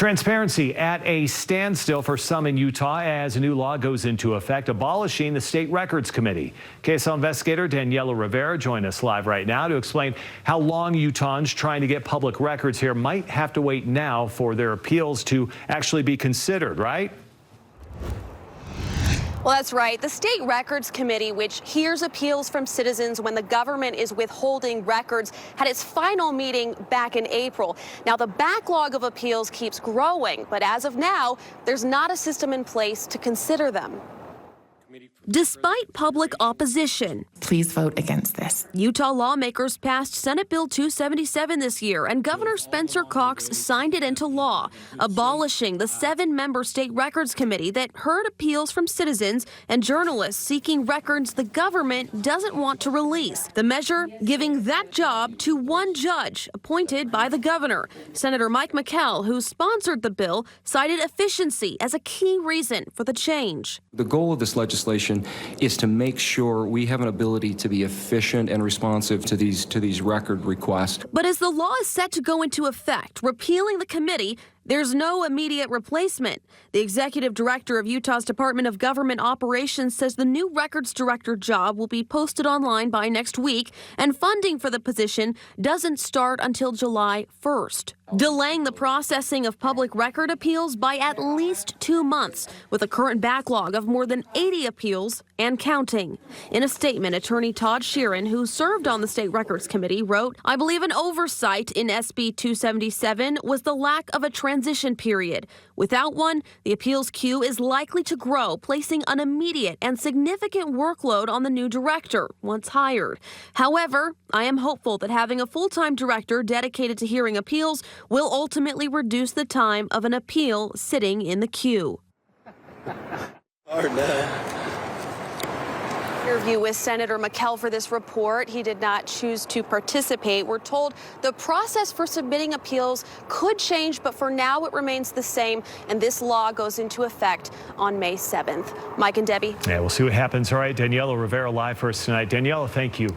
Transparency at a standstill for some in Utah as a new law goes into effect, abolishing the State Records Committee. KSL investigator Daniela Rivera joined us live right now to explain how long Utahns trying to get public records here might have to wait now for their appeals to actually be considered, right? Well, that's right. The State Records Committee, which hears appeals from citizens when the government is withholding records, had its final meeting back in April. Now, the backlog of appeals keeps growing, but as of now, there's not a system in place to consider them. Despite public opposition, please vote against this. Utah lawmakers passed Senate Bill 277 this year, and Governor Spencer Cox signed it into law, abolishing the 7-member State Records Committee that heard appeals from citizens and journalists seeking records the government doesn't want to release. The measure giving that job to one judge appointed by the governor. Senator Mike McKell, who sponsored the bill, cited efficiency as a key reason for the change. The goal of this legislation is to make sure we have an ability to be efficient and responsive to these record requests. But as the law is set to go into effect, repealing the committee, there's no immediate replacement. The executive director of Utah's Department of Government Operations says the new records director job will be posted online by next week, and funding for the position doesn't start until July 1st, delaying the processing of public record appeals by at least 2 months, with a current backlog of more than 80 appeals and counting. In a statement, attorney Todd Sheeran, who served on the State Records Committee, wrote, "I believe an oversight in SB 277 was the lack of a transition period. Without one, the appeals queue is likely to grow, placing an immediate and significant workload on the new director once hired. However, I am hopeful that having a full-time director dedicated to hearing appeals will ultimately reduce the time of an appeal sitting in the queue." Interview with Senator McKell for this report. He did not choose to participate. We're told the process for submitting appeals could change, but for now it remains the same, and this law goes into effect on May 7th. Mike and Debbie. Yeah, we'll see what happens. All right, Daniela Rivera live for us tonight. Daniela, thank you.